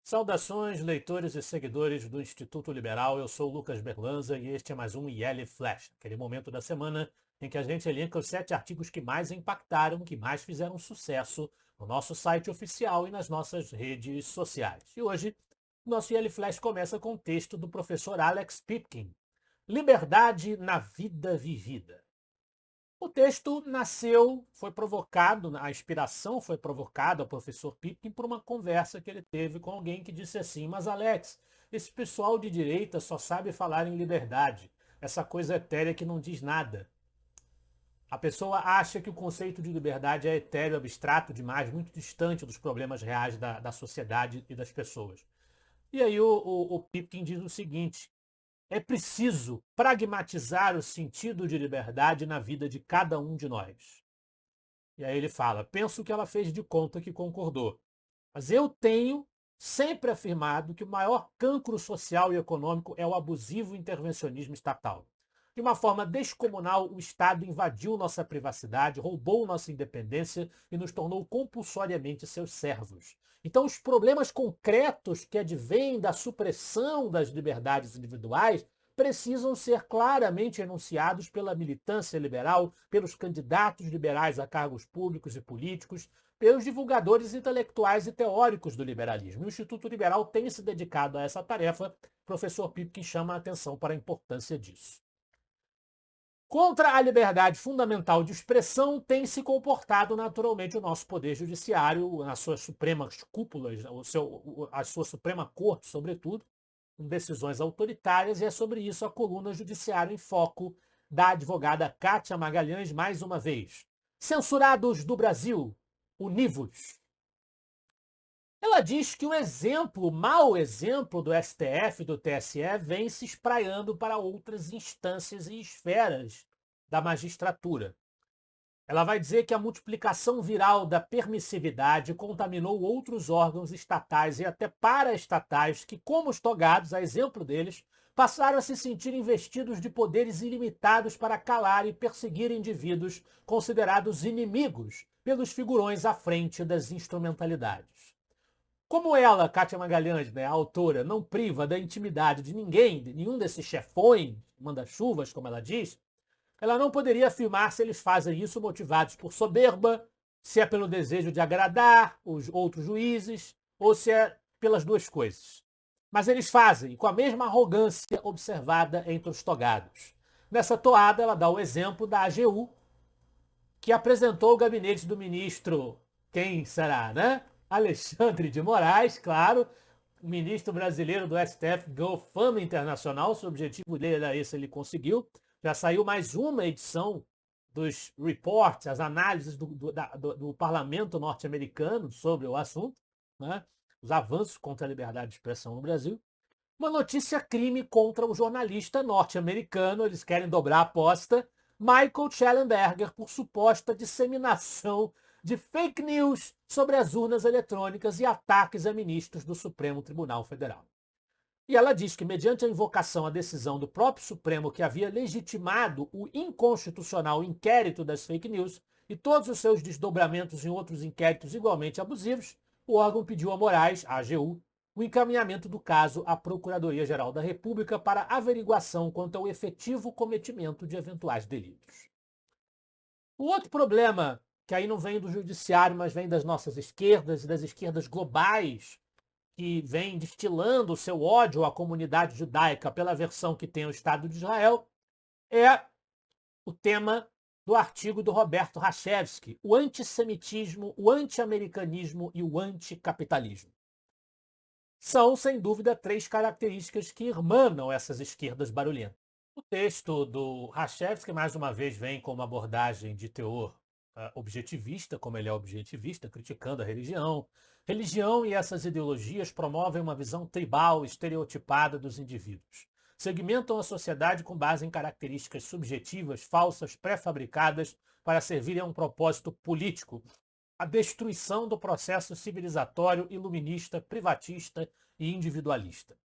Saudações, leitores e seguidores do Instituto Liberal. Eu sou o Lucas Berlanza e este é mais um IL Flash, aquele momento da semana em que a gente elenca os 7 artigos que mais impactaram, que mais fizeram sucesso no nosso site oficial e nas nossas redes sociais. E hoje, o nosso IL Flash começa com o texto do professor Alex Pipkin, Liberdade na Vida Vivida. O texto nasceu, foi provocado, a inspiração foi provocada ao professor Pipkin por uma conversa que ele teve com alguém que disse assim: mas Alex, esse pessoal de direita só sabe falar em liberdade, essa coisa etérea que não diz nada. A pessoa acha que o conceito de liberdade é etéreo, abstrato demais, muito distante dos problemas reais da sociedade e das pessoas. E aí o Pipkin diz o seguinte: é preciso pragmatizar o sentido de liberdade na vida de cada um de nós. E aí ele fala: penso que ela fez de conta que concordou. Mas eu tenho sempre afirmado que o maior cancro social e econômico é o abusivo intervencionismo estatal. De uma forma descomunal, o Estado invadiu nossa privacidade, roubou nossa independência e nos tornou compulsoriamente seus servos. Então, os problemas concretos que advêm da supressão das liberdades individuais precisam ser claramente enunciados pela militância liberal, pelos candidatos liberais a cargos públicos e políticos, pelos divulgadores intelectuais e teóricos do liberalismo. O Instituto Liberal tem se dedicado a essa tarefa. O professor Pipkin chama a atenção para a importância disso. Contra a liberdade fundamental de expressão tem se comportado naturalmente o nosso poder judiciário, nas suas supremas cúpulas, a sua Suprema Corte, sobretudo, com decisões autoritárias, e é sobre isso a coluna Judiciário em Foco da advogada Kátia Magalhães, mais uma vez. Censurados do Brasil, univos. Ela diz que o mau exemplo do STF e do TSE vem se espraiando para outras instâncias e esferas da magistratura. Ela vai dizer que a multiplicação viral da permissividade contaminou outros órgãos estatais e até paraestatais que, como os togados, a exemplo deles, passaram a se sentir investidos de poderes ilimitados para calar e perseguir indivíduos considerados inimigos pelos figurões à frente das instrumentalidades. Como ela, Kátia Magalhães, a autora, não priva da intimidade de ninguém, de nenhum desses chefões, manda-chuvas, como ela diz, ela não poderia afirmar se eles fazem isso motivados por soberba, se é pelo desejo de agradar os outros juízes, ou se é pelas duas coisas. Mas eles fazem, com a mesma arrogância observada entre os togados. Nessa toada, ela dá o exemplo da AGU, que apresentou o gabinete do ministro, quem será, né? Alexandre de Moraes, claro, ministro brasileiro do STF, ganhou fama internacional, seu objetivo dele era esse, ele conseguiu. Já saiu mais uma edição dos reports, as análises do parlamento norte-americano sobre o assunto, né? Os avanços contra a liberdade de expressão no Brasil. Uma notícia crime contra o jornalista norte-americano, eles querem dobrar a aposta, Michael Shellenberger, por suposta disseminação de fake news sobre as urnas eletrônicas e ataques a ministros do Supremo Tribunal Federal. E ela diz que, mediante a invocação à decisão do próprio Supremo que havia legitimado o inconstitucional inquérito das fake news e todos os seus desdobramentos em outros inquéritos igualmente abusivos, o órgão pediu a Moraes, a AGU, o encaminhamento do caso à Procuradoria-Geral da República para averiguação quanto ao efetivo cometimento de eventuais delitos. O outro problema, que aí não vem do judiciário, mas vem das nossas esquerdas e das esquerdas globais, que vem destilando o seu ódio à comunidade judaica pela versão que tem o Estado de Israel, é o tema do artigo do Roberto Rachevsky, o antissemitismo, o anti-americanismo e o anticapitalismo. São, sem dúvida, 3 características que irmanam essas esquerdas barulhentas. O texto do Rachevsky, mais uma vez, vem com uma abordagem de teor objetivista, como ele é objetivista, criticando a religião. Religião e essas ideologias promovem uma visão tribal, estereotipada dos indivíduos. Segmentam a sociedade com base em características subjetivas, falsas, pré-fabricadas para servirem a um propósito político, a destruição do processo civilizatório iluminista, privatista e individualista.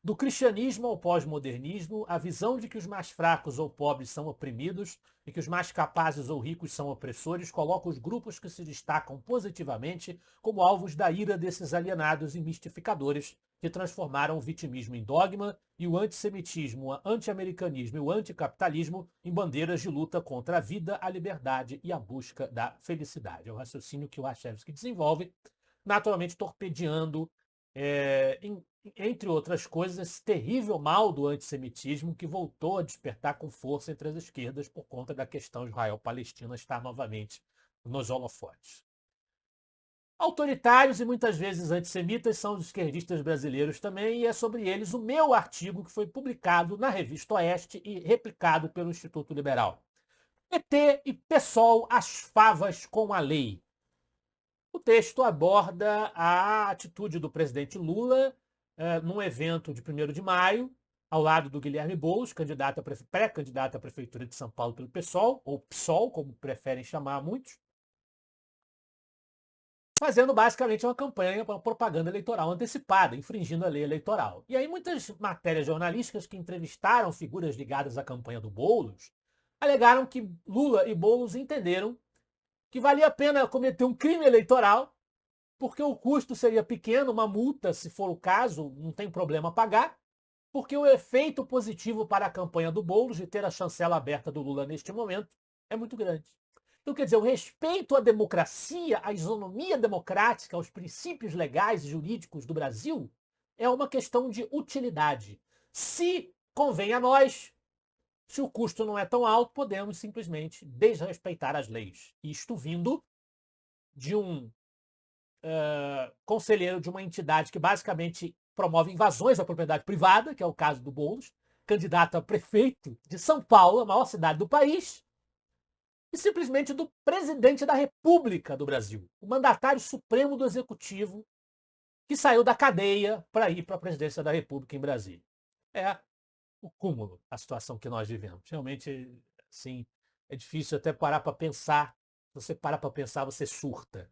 Do cristianismo ao pós-modernismo, a visão de que os mais fracos ou pobres são oprimidos e que os mais capazes ou ricos são opressores coloca os grupos que se destacam positivamente como alvos da ira desses alienados e mistificadores que transformaram o vitimismo em dogma e o antissemitismo, o anti-americanismo e o anticapitalismo em bandeiras de luta contra a vida, a liberdade e a busca da felicidade. É o raciocínio que o Rachevsky desenvolve, naturalmente torpedeando entre outras coisas, esse terrível mal do antissemitismo que voltou a despertar com força entre as esquerdas por conta da questão Israel-Palestina estar novamente nos holofotes. Autoritários e muitas vezes antissemitas são os esquerdistas brasileiros também, e é sobre eles o meu artigo que foi publicado na Revista Oeste e replicado pelo Instituto Liberal. PT e PSOL, as favas com a lei. O texto aborda a atitude do presidente Lula num evento de 1º de maio, ao lado do Guilherme Boulos, pré-candidato à Prefeitura de São Paulo pelo PSOL, ou PSOL, como preferem chamar muitos, fazendo basicamente uma campanha para propaganda eleitoral antecipada, infringindo a lei eleitoral. E aí muitas matérias jornalísticas que entrevistaram figuras ligadas à campanha do Boulos alegaram que Lula e Boulos entenderam que valia a pena cometer um crime eleitoral, porque o custo seria pequeno, uma multa, se for o caso, não tem problema pagar, porque o efeito positivo para a campanha do Boulos de ter a chancela aberta do Lula neste momento é muito grande. Então, quer dizer, o respeito à democracia, à isonomia democrática, aos princípios legais e jurídicos do Brasil é uma questão de utilidade. Se convém a nós, se o custo não é tão alto, podemos simplesmente desrespeitar as leis. Isto vindo de um conselheiro de uma entidade que basicamente promove invasões à propriedade privada, que é o caso do Boulos, candidato a prefeito de São Paulo, a maior cidade do país, e simplesmente do presidente da República do Brasil, o mandatário supremo do Executivo, que saiu da cadeia para ir para a presidência da República em Brasília. É o cúmulo a situação que nós vivemos. Realmente, assim, é difícil até parar para pensar. Se você parar para pensar, você surta.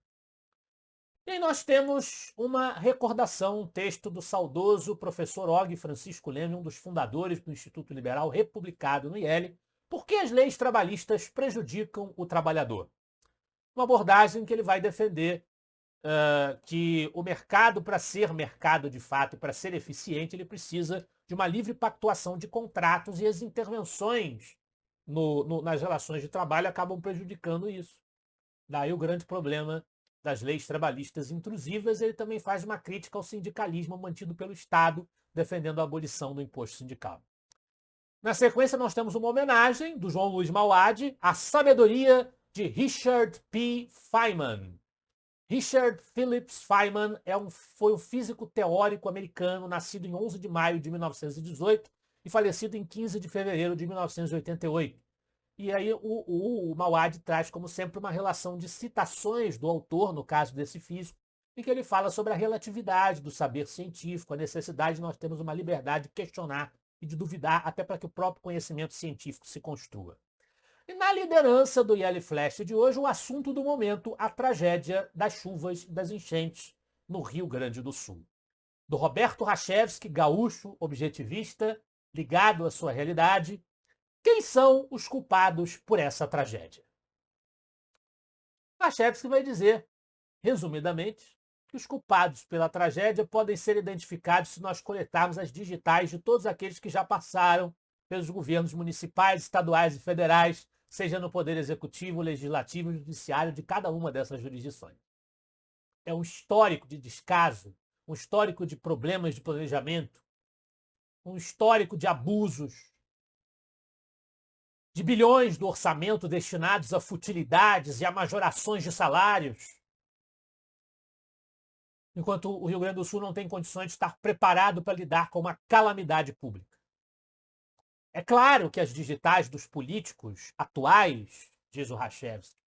E aí nós temos uma recordação, um texto do saudoso professor Og Francisco Leme, um dos fundadores do Instituto Liberal, republicado no IEL, Por que as leis trabalhistas prejudicam o trabalhador? Uma abordagem que ele vai defender que o mercado, para ser mercado de fato e para ser eficiente, ele precisa de uma livre pactuação de contratos, e as intervenções nas relações de trabalho acabam prejudicando isso. Daí o grande problema das leis trabalhistas intrusivas. Ele também faz uma crítica ao sindicalismo mantido pelo Estado, defendendo a abolição do imposto sindical. Na sequência, nós temos uma homenagem do João Luiz Mauad à sabedoria de Richard P. Feynman. Richard Phillips Feynman foi um físico teórico americano, nascido em 11 de maio de 1918 e falecido em 15 de fevereiro de 1988. E aí o Mauad traz, como sempre, uma relação de citações do autor, no caso desse físico, em que ele fala sobre a relatividade do saber científico, a necessidade de nós termos uma liberdade de questionar e de duvidar, até para que o próprio conhecimento científico se construa. E na liderança do IEL Flash de hoje, o assunto do momento, a tragédia das chuvas e das enchentes no Rio Grande do Sul. Do Roberto Rachevsky, gaúcho, objetivista, ligado à sua realidade. Quem são os culpados por essa tragédia? Rachevsky vai dizer, resumidamente, que os culpados pela tragédia podem ser identificados se nós coletarmos as digitais de todos aqueles que já passaram pelos governos municipais, estaduais e federais, seja no Poder Executivo, Legislativo e Judiciário de cada uma dessas jurisdições. É um histórico de descaso, um histórico de problemas de planejamento, um histórico de abusos, de bilhões do orçamento destinados a futilidades e a majorações de salários, enquanto o Rio Grande do Sul não tem condições de estar preparado para lidar com uma calamidade pública. É claro que as digitais dos políticos atuais, diz o Rachevsky,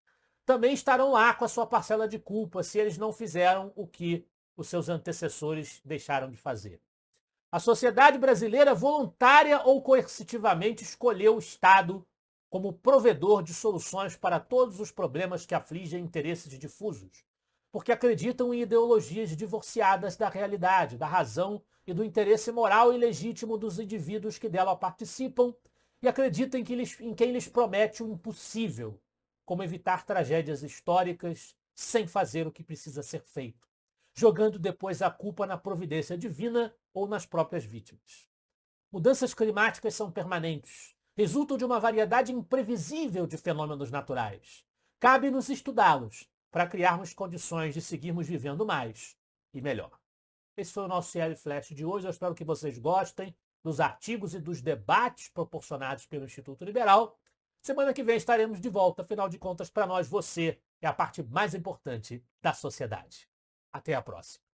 também estarão lá com a sua parcela de culpa se eles não fizeram o que os seus antecessores deixaram de fazer. A sociedade brasileira, voluntária ou coercitivamente, escolheu o Estado como provedor de soluções para todos os problemas que afligem interesses difusos. porque acreditam em ideologias divorciadas da realidade, da razão e do interesse moral e legítimo dos indivíduos que dela participam, e acreditam em quem lhes promete o impossível, como evitar tragédias históricas sem fazer o que precisa ser feito, jogando depois a culpa na providência divina ou nas próprias vítimas. Mudanças climáticas são permanentes, resultam de uma variedade imprevisível de fenômenos naturais. Cabe-nos estudá-los para criarmos condições de seguirmos vivendo mais e melhor. Esse foi o nosso CL Flash de hoje. Eu espero que vocês gostem dos artigos e dos debates proporcionados pelo Instituto Liberal. Semana que vem estaremos de volta. Afinal de contas, para nós, você é a parte mais importante da sociedade. Até a próxima.